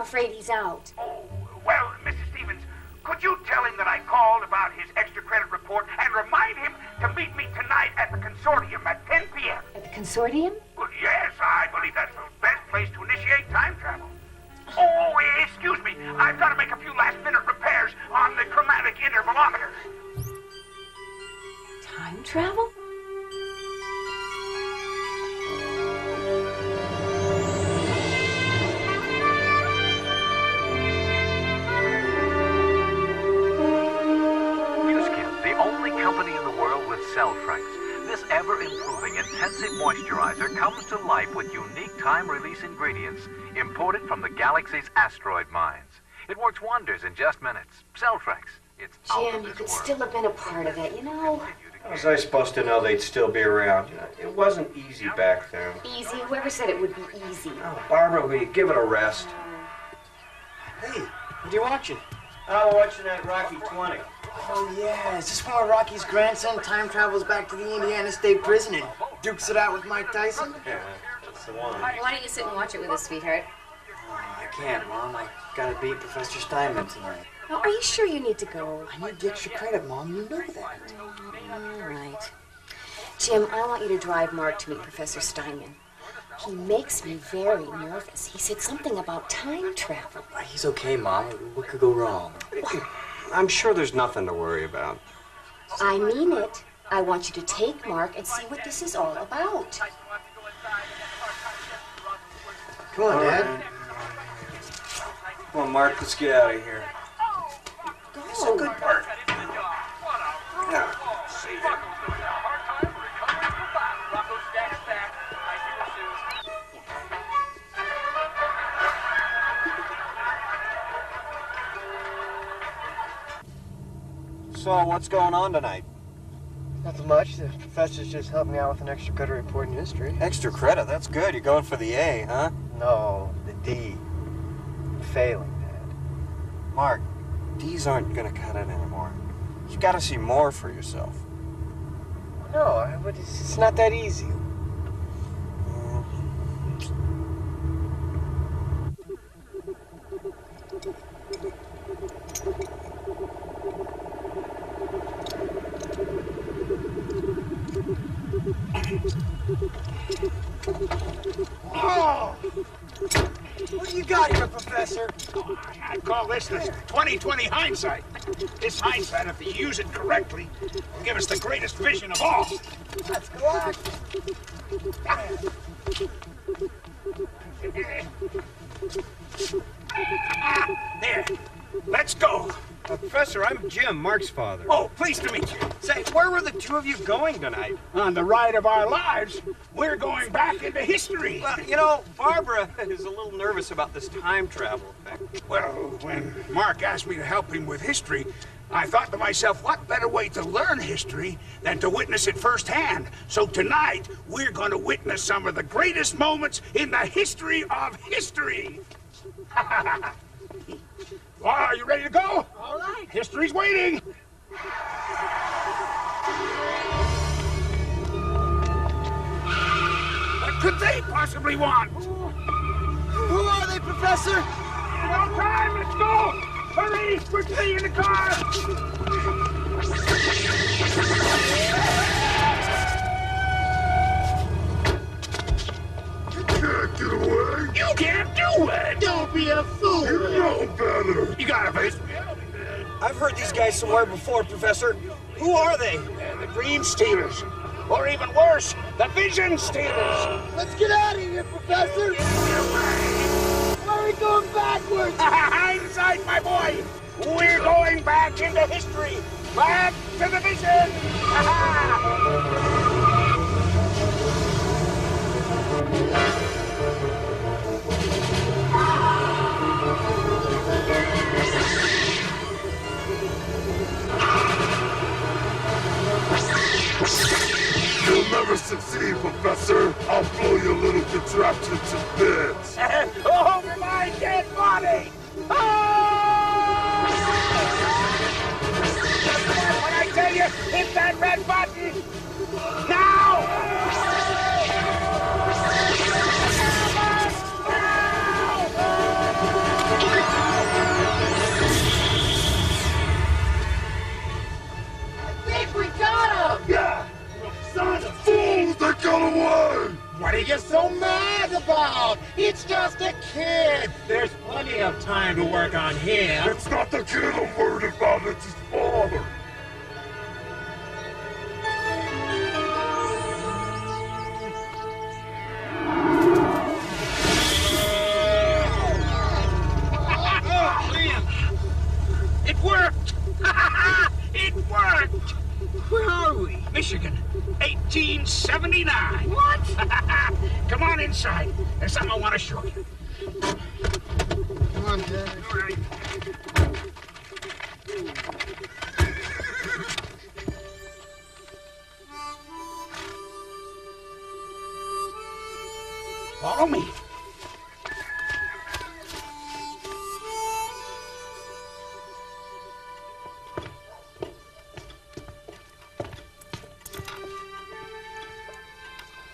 I'm afraid he's out. Oh, well, Mrs. Stevens, could you tell him that I called about his extra credit report and remind him to meet me tonight at the consortium at 10 p.m.? At the consortium? Well, yes, I believe that's the best place to initiate time travel. Oh, excuse me. I've got to make a few last-minute repairs on the chromatic intervalometer. Time travel? Company in the world with cell franks. This ever-improving intensive moisturizer comes to life with unique time-release ingredients imported from the galaxy's asteroid mines. It works wonders in just minutes. Cell franks. It's out Jim, of you this could world. still have been a part of it, you know? How was I supposed to know they'd still be around? It wasn't easy back then. Easy? Whoever said it would be easy? Oh, Barbara, will you give it a rest? Hey, what are you watching? I'm watching that Rocky 20. Oh, yeah. Is this where Rocky's grandson time travels back to the Indiana State Prison and dukes it out with Mike Tyson? Yeah, that's the one. Why don't you sit and watch it with us, sweetheart? Oh, I can't, Mom. I gotta beat Professor Steinman tonight. Oh, are you sure you need to go? I need the extra credit, Mom. You know that. All right. Jim, I want you to drive Mark to meet Professor Steinman. He makes me very nervous. He said something about time travel. He's okay, Mom. What could go wrong? I'm sure there's nothing to worry about. I mean it. I want you to take Mark and see what this is all about. Come on, Dad. Come on, Mark, let's get out of here. It's a good part. Yeah. So, what's going on tonight? Nothing much. The professor's just helped me out with an extra credit report in history. Extra credit, that's good. You're going for the A, huh? No, the D. I'm failing, Dad. Mark, D's aren't gonna cut it anymore. You gotta see more for yourself. No, but it's not that easy. Oh! What do you got here, Professor? I call this the 20/20 hindsight. This hindsight, if you use it correctly, will give us the greatest vision of all. Let's go on. There. Let's go. Professor, I'm Jim, Mark's father. Oh, pleased to meet you. Say, where were the two of you going tonight? On the ride of our lives, we're going back into history. Well, you know, Barbara is a little nervous about this time travel thing. Well, when Mark asked me to help him with history, I thought to myself, what better way to learn history than to witness it firsthand? So tonight, we're going to witness some of the greatest moments in the history of history. Are you ready to go? All right. History's waiting. What could they possibly want? Who are they, Professor? No time, let's go! Hurry, quickly in the car! You can't get away. You can't do it! Don't be a fool. You know better. You got a face. I've heard these guys somewhere before, Professor. Who are they? The Dream Stealers. Or even worse, the Vision Stealers. Let's get out of here, Professor. Why are we going backwards? Hindsight, my boy! We're going back into history! Back to the Vision! You'll never succeed, Professor. I'll blow your little contraption to bits. Over my dead body! Oh! When I tell you, hit that red button! Now! Now! got away! What are you so mad about? It's just a kid. There's plenty of time to work on him. It's not the kid I'm worried about, it's his father. It worked! It worked! Where are we? Michigan, 1879. What? Come on inside. There's something I want to show you. Come on, Dad. All right. Follow me.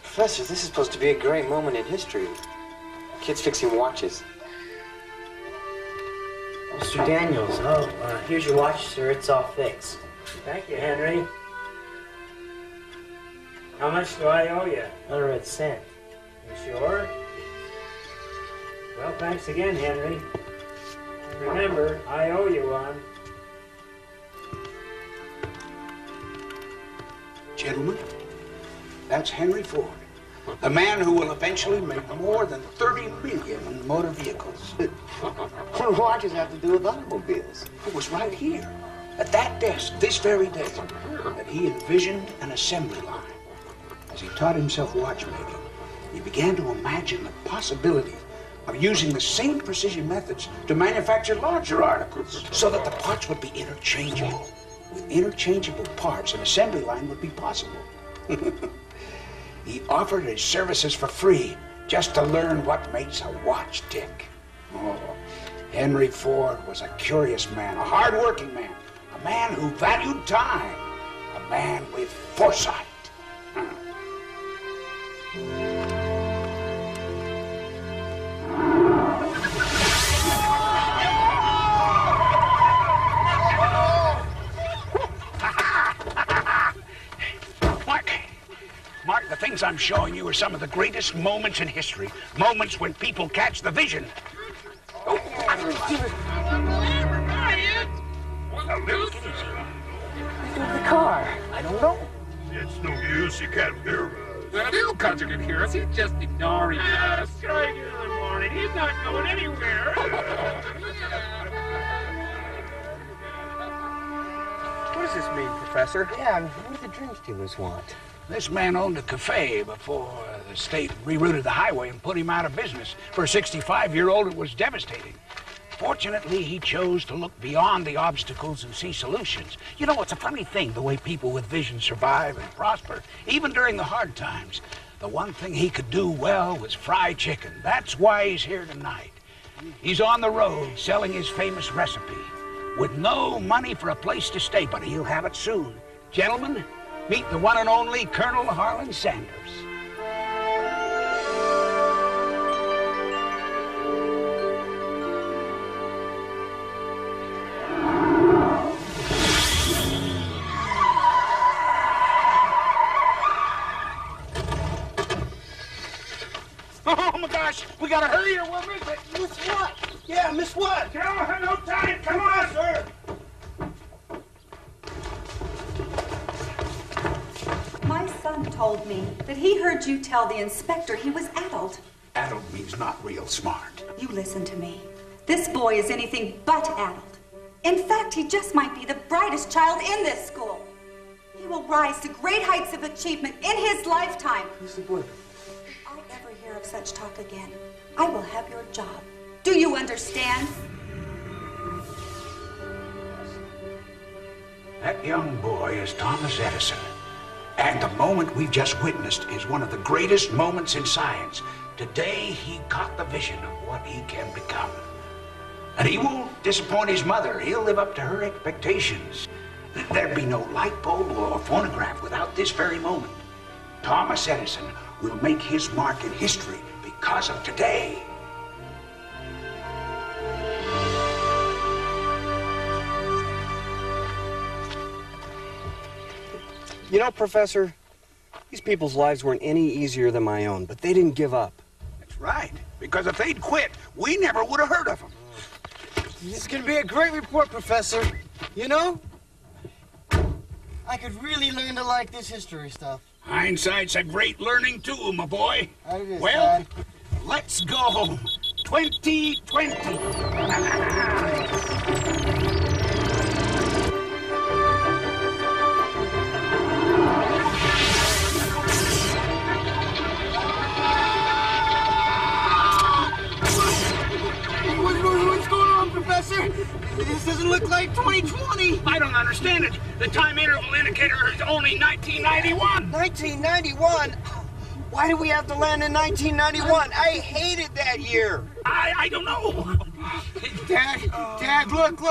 Professor, this is supposed to be a great moment in history. Kids fixing watches. Mr. Daniels, here's your watch, sir. It's all fixed. Thank you, Henry. How much do I owe you? Not a red cent. You sure? Well, thanks again, Henry. Remember, I owe you one. Gentlemen, that's Henry Ford, the man who will eventually make more than 30 million in motor vehicles. What do watches have to do with automobiles? It was right here, at that desk, this very day, that he envisioned an assembly line. As he taught himself watchmaking, he began to imagine the possibility of using the same precision methods to manufacture larger articles so that the parts would be interchangeable. With interchangeable parts, an assembly line would be possible. He offered his services for free just to learn what makes a watch tick. Oh, Henry Ford was a curious man, a hard-working man, a man who valued time, a man with foresight. Mark, the things I'm showing you are some of the greatest moments in history. Moments when people catch the vision. Now, look. The car. I don't know. It's no use, you can't hear us. Well, he'll come to hear us. He's just ignoring us. Try again in the morning. He's not going anywhere. What does this mean, Professor? Yeah, what do the dream stealers want? This man owned a cafe before the state rerouted the highway and put him out of business. For a 65-year-old, it was devastating. Fortunately, he chose to look beyond the obstacles and see solutions. You know, it's a funny thing, the way people with vision survive and prosper, even during the hard times. The one thing he could do well was fry chicken. That's why he's here tonight. He's on the road selling his famous recipe with no money for a place to stay, but he'll have it soon. Gentlemen, meet the one and only Colonel Harlan Sanders. Oh my gosh, we gotta hurry or we'll miss it. Miss what? Yeah, miss what? No time, come on, sir. My son told me that he heard you tell the inspector he was addled. Addled means not real smart. You listen to me. This boy is anything but addled. In fact, he just might be the brightest child in this school. He will rise to great heights of achievement in his lifetime. Who's the boy? If I ever hear of such talk again, I will have your job. Do you understand? That young boy is Thomas Edison. And the moment we've just witnessed is one of the greatest moments in science. Today, he caught the vision of what he can become. And he won't disappoint his mother. He'll live up to her expectations. There'd be no light bulb or phonograph without this very moment. Thomas Edison will make his mark in history because of today. You know, Professor, These people's lives weren't any easier than my own, but they didn't give up. That's right. Because if they'd quit, we never would have heard of them. This is gonna be a great report, Professor. You know, I could really learn to like this history stuff. Hindsight's a great learning tool, my boy. It is, Well, Dad. let's go. 2020. What's going on, Professor? This doesn't look like 2020. I don't understand it. The time interval indicator is only 1991. 1991? Why did we have to land in 1991? I hated that year. I don't know. Dad, look.